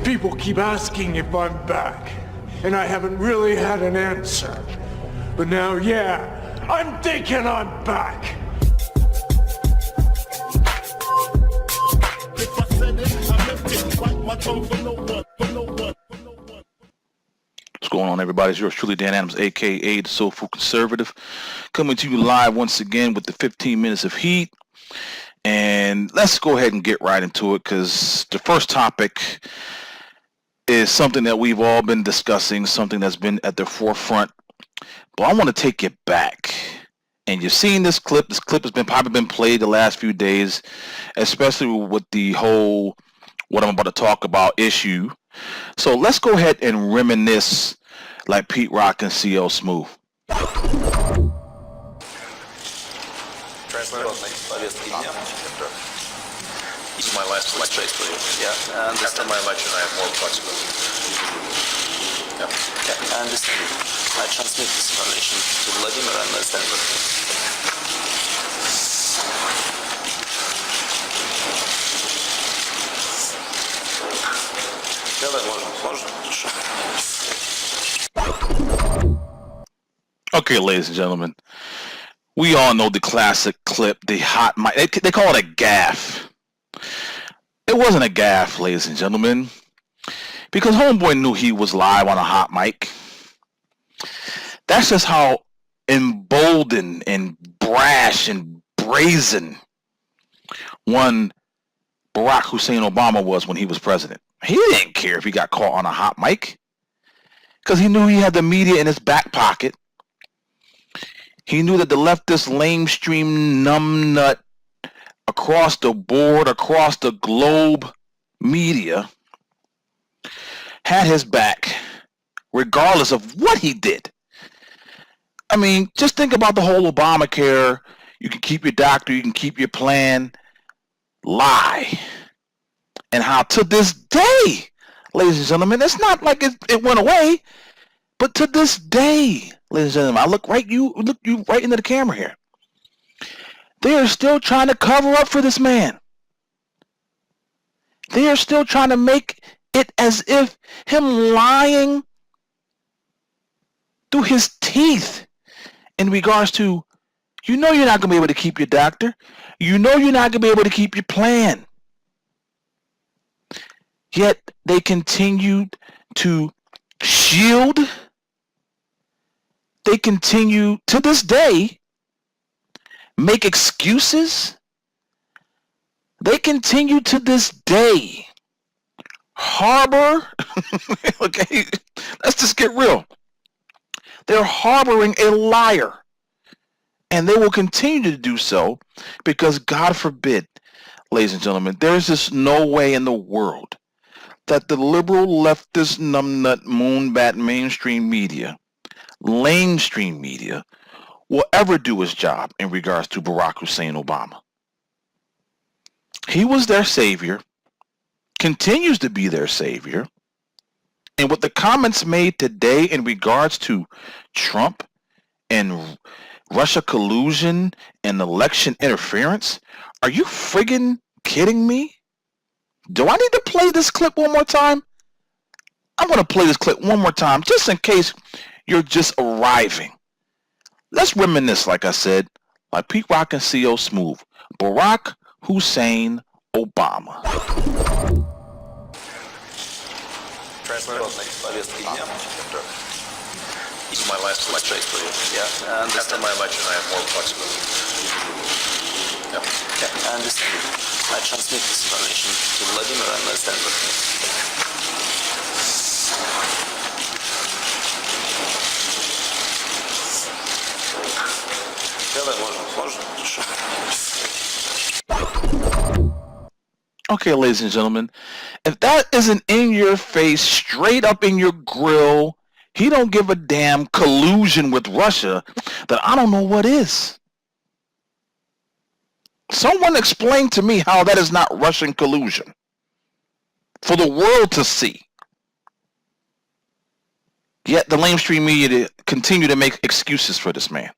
People keep asking if I'm back, and I haven't really had an answer. But now, yeah, I'm thinking I'm back. If I said it, I meant it. Bite my tongue for no one, for no one, for no one. What's going on, everybody? It's yours truly, Dan Adams, a.k.a. the Soulful Conservative, coming to you live once again with the 15 minutes of heat. And let's go ahead and get right into it, because the first topic is something that we've all been discussing, something that's been at the forefront. But I want to take it back. And you've seen this clip. This clip has probably been played the last few days, especially with the whole what I'm about to talk about issue. So let's go ahead and reminisce like Pete Rock and CL Smooth. Повестки дня. It's my last election. Yeah, and after my election, I have more flexibility. Yeah. Yeah, I understand. I transmit this information to Vladimir and Stanford. Okay, ladies and gentlemen, we all know the classic clip, the hot mic. They call it a gaffe. It wasn't a gaffe, ladies and gentlemen, because Homeboy knew he was live on a hot mic. That's just how emboldened and brash and brazen one Barack Hussein Obama was when he was president. He didn't care if he got caught on a hot mic because he knew he had the media in his back pocket. He knew that the leftist lamestream numbnut across the board, across the globe media had his back regardless of what he did. I mean, just think about the whole Obamacare, you can keep your doctor, you can keep your plan, lie. And how to this day, ladies and gentlemen, it's not like it went away, but to this day, ladies and gentlemen, I look you right into the camera here. They are still trying to cover up for this man. They are still trying to make it as if him lying through his teeth in regards to, you know you're not going to be able to keep your doctor. You know you're not going to be able to keep your plan. Yet they continued to shield. They continue to this day make excuses. They continue to this day harbor. Okay, let's just get real. They're harboring a liar, and they will continue to do so because, God forbid, ladies and gentlemen, there is just no way in the world that the liberal leftist numbnut moonbat mainstream media, lamestream media, will ever do his job in regards to Barack Hussein Obama. He was their savior, continues to be their savior, and with the comments made today in regards to Trump and Russia collusion and election interference, are you friggin' kidding me? Do I need to play this clip one more time? I'm going to play this clip one more time just in case you're just arriving. Let's reminisce, like I said, like Pete Rock and CL Smooth. Barack Hussein Obama. Повестки дня. It's my last election. Yeah, and after my election, I have more flexibility. Yeah. Yeah, I understand. I transmit this information to Vladimir and Stanford. Okay, ladies and gentlemen, if that isn't in your face, straight up in your grill, he don't give a damn collusion with Russia, then I don't know what is. Someone explain to me how that is not Russian collusion for the world to see. Yet the lamestream media continue to make excuses for this man.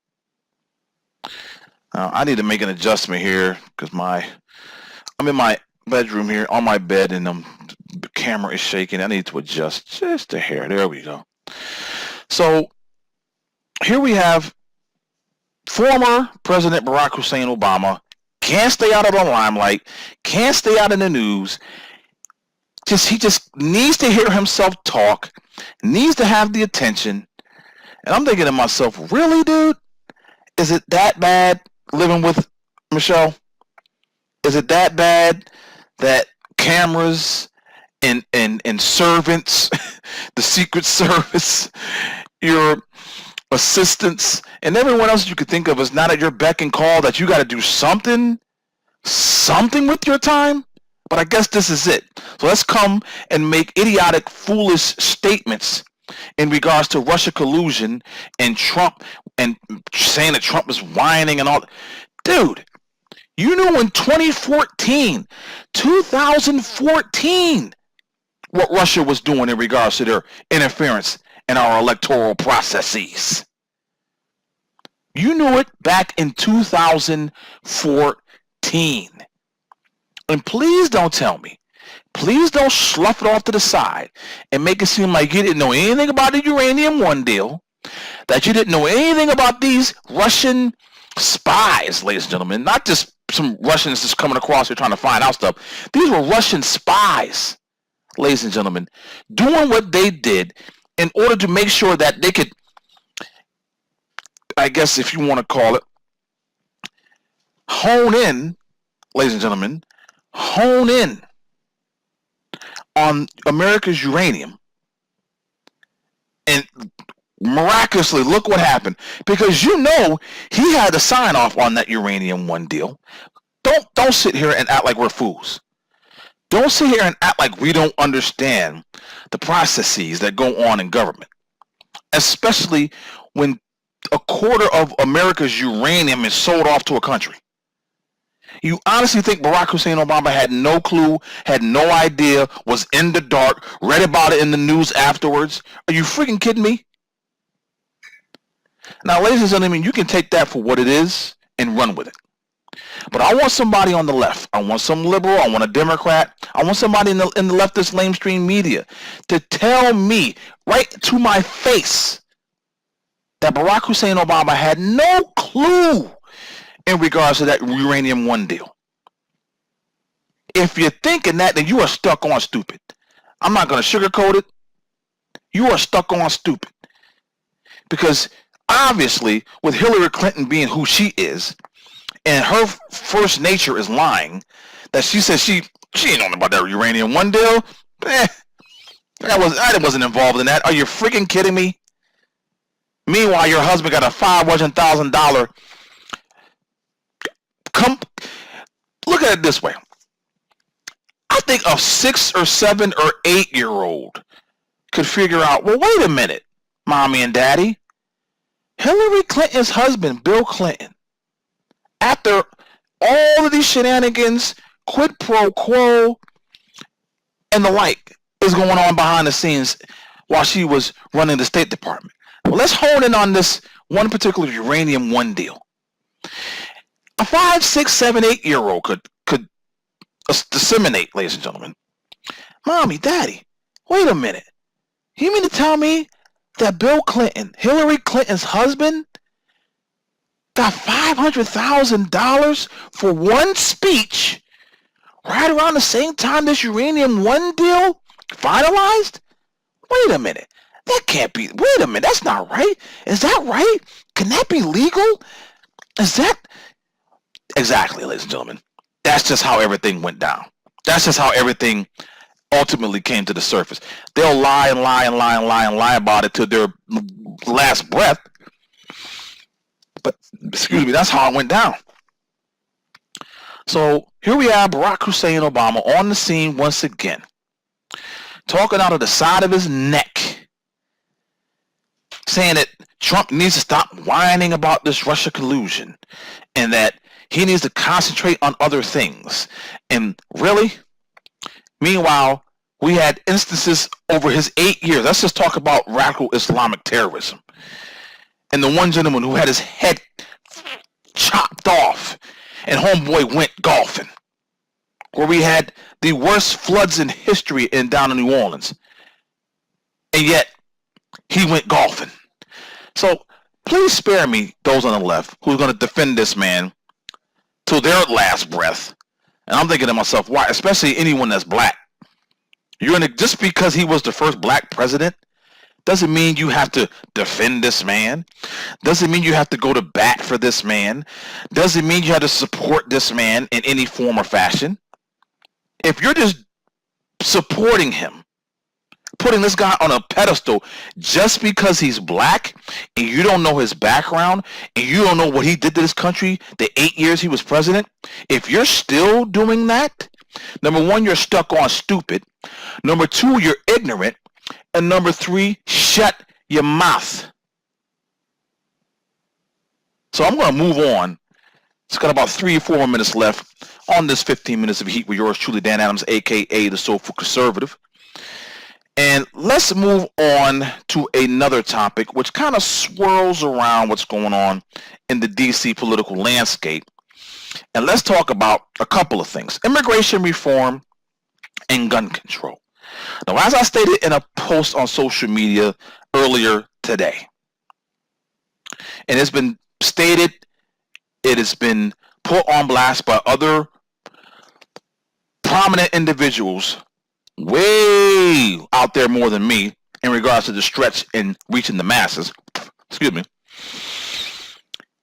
I need to make an adjustment here because I'm in my bedroom here on my bed, and the camera is shaking. I need to adjust just a hair. There we go. So here we have former President Barack Hussein Obama. Can't stay out of the limelight. Can't stay out in the news. He just needs to hear himself talk. Needs to have the attention. And I'm thinking to myself, really, dude? Is it that bad living with Michelle? Is it that bad that cameras and servants, the Secret Service, your assistants, and everyone else you could think of is not at your beck and call, that you got to do something with your time? But I guess this is it. So let's come and make idiotic, foolish statements in regards to Russia collusion and Trump, and saying that Trump is whining and all. Dude, you knew in 2014, what Russia was doing in regards to their interference in our electoral processes. You knew it back in 2014. And please don't tell me, please don't slough it off to the side and make it seem like you didn't know anything about the Uranium One deal, that you didn't know anything about these Russian spies, ladies and gentlemen. Not just some Russians just coming across here trying to find out stuff. These were Russian spies, ladies and gentlemen, doing what they did in order to make sure that they could, I guess if you want to call it, hone in, ladies and gentlemen, hone in on America's uranium. And miraculously, look what happened. Because you know he had to sign off on that Uranium One deal. Don't sit here and act like we're fools. Don't sit here and act like we don't understand the processes that go on in government. Especially when a quarter of America's uranium is sold off to a country. You honestly think Barack Hussein Obama had no clue, had no idea, was in the dark, read about it in the news afterwards? Are you freaking kidding me? Now, ladies and gentlemen, you can take that for what it is and run with it. But I want somebody on the left. I want some liberal. I want a Democrat. I want somebody in the leftist mainstream media to tell me right to my face that Barack Hussein Obama had no clue in regards to that Uranium One deal. If you're thinking that, then you are stuck on stupid. I'm not going to sugarcoat it. You are stuck on stupid. Because obviously, with Hillary Clinton being who she is, and her first nature is lying, that she says she ain't knowing about that Uranium One deal. I wasn't involved in that. Are you freaking kidding me? Meanwhile, your husband got a $500,000. Look at it this way. I think a 6 or 7 or 8-year-old could figure out, well, wait a minute, mommy and daddy. Hillary Clinton's husband, Bill Clinton, after all of these shenanigans, quid pro quo, and the like is going on behind the scenes while she was running the State Department. Well, let's hone in on this one particular Uranium One deal. A 5, 6, 7, 8-year-old could disseminate, ladies and gentlemen. Mommy, daddy, wait a minute. You mean to tell me that Bill Clinton, Hillary Clinton's husband, got $500,000 for one speech right around the same time this Uranium One deal finalized? Wait a minute. That can't be. Wait a minute. That's not right. Is that right? Can that be legal? Is that? Exactly, ladies and gentlemen. That's just how everything went down. That's just how everything ultimately came to the surface. They'll lie and lie and lie and lie and lie about it to their last breath. But, excuse me, that's how it went down. So here we have Barack Hussein Obama on the scene once again, talking out of the side of his neck, saying that Trump needs to stop whining about this Russia collusion and that he needs to concentrate on other things. And really, meanwhile, we had instances over his 8 years. Let's just talk about radical Islamic terrorism. And the one gentleman who had his head chopped off and homeboy went golfing. where we had the worst floods in history down in New Orleans. And yet, he went golfing. So, please spare me, those on the left, who's going to defend this man till their last breath. And I'm thinking to myself, why? Especially anyone that's black. Just because he was the first black president doesn't mean you have to defend this man. Doesn't mean you have to go to bat for this man. Doesn't mean you have to support this man in any form or fashion. If you're just supporting him, putting this guy on a pedestal just because he's black and you don't know his background and you don't know what he did to this country the 8 years he was president, if you're still doing that, number one, you're stuck on stupid. Number two, you're ignorant. And number three, shut your mouth. So I'm going to move on. It's got about 3 or 4 more minutes left on this 15 minutes of heat with yours truly, Dan Adams, a.k.a. the Soulful Conservative. And let's move on to another topic, which kind of swirls around what's going on in the D.C. political landscape. And let's talk about a couple of things: immigration reform and gun control. Now, as I stated in a post on social media earlier today, and it's been stated, it has been put on blast by other prominent individuals way out there more than me in regards to the stretch in reaching the masses. Excuse me.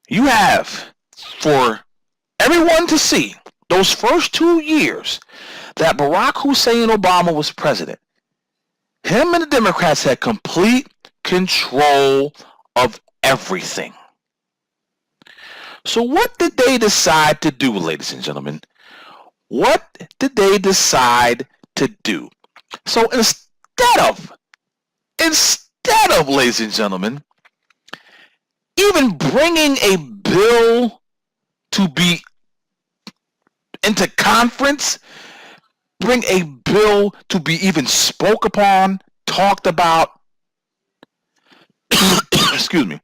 You have, for everyone to see, those first 2 years that Barack Hussein Obama was president, him and the Democrats had complete control of everything. So what did they decide to do, ladies and gentlemen? What did they decide to do? So instead of, ladies and gentlemen, even bringing a bill to be into conference, bring a bill to be even spoke upon, talked about, excuse me,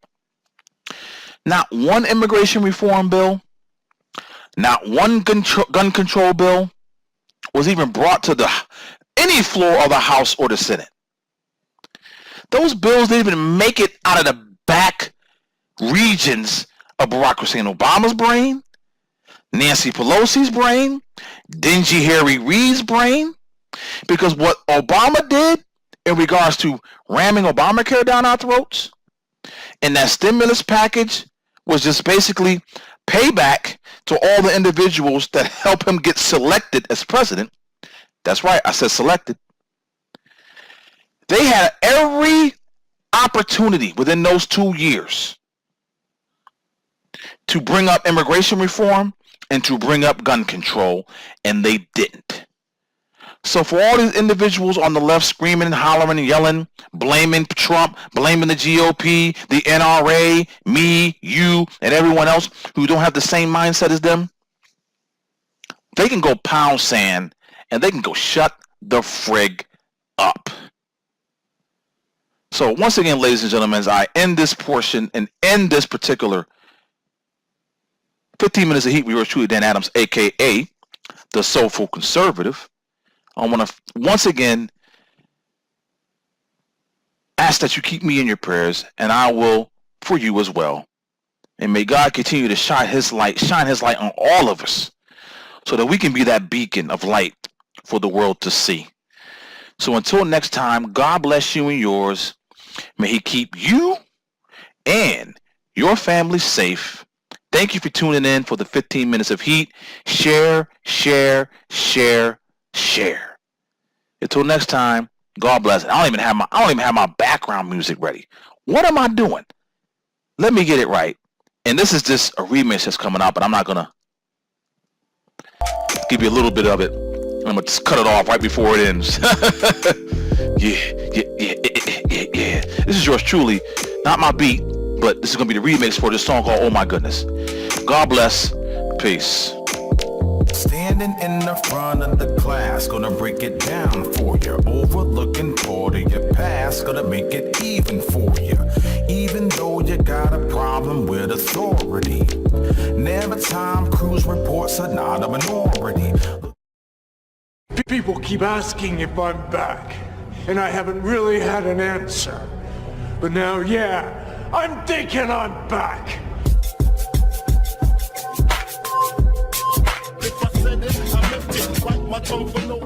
not one immigration reform bill, not one gun control bill was even brought to any floor of the House or the Senate. Those bills didn't even make it out of the back regions of Barack Hussein Obama's brain, Nancy Pelosi's brain, dingy Harry Reid's brain, because what Obama did in regards to ramming Obamacare down our throats and that stimulus package was just basically payback to all the individuals that helped him get selected as president. That's right, I said selected. They had every opportunity within those 2 years to bring up immigration reform and to bring up gun control, and they didn't. So for all these individuals on the left screaming and hollering and yelling, blaming Trump, blaming the GOP, the NRA, me, you, and everyone else who don't have the same mindset as them, they can go pound sand and they can go shut the frig up. So once again, ladies and gentlemen, as I end this portion and end this particular 15 minutes of heat, we were truly Dan Adams, a.k.a. the Soulful Conservative. I want to once again ask that you keep me in your prayers, and I will for you as well. And may God continue to shine his light on all of us so that we can be that beacon of light for the world to see. So until next time, God bless you and yours. May he keep you and your family safe. Thank you for tuning in for the 15 minutes of heat. Share, share, share, share. Until next time, God bless. I don't even have my background music ready. What am I doing? Let me get it right. And this is just a remix that's coming out, but I'm not gonna give you a little bit of it. I'm gonna just cut it off right before it ends. Yeah. This is yours truly, not my beat, but this is gonna be the remix for this song called Oh My Goodness. God bless. Peace. Standing in the front of the class, gonna break it down for you. Overlooking part of your past, gonna make it even for you. Even though you got a problem with authority, never Tom Cruise reports are not a minority. people keep asking if I'm back, and I haven't really had an answer. But now, yeah, I'm thinking I'm back. If I said it, I meant it. Bite my tongue for no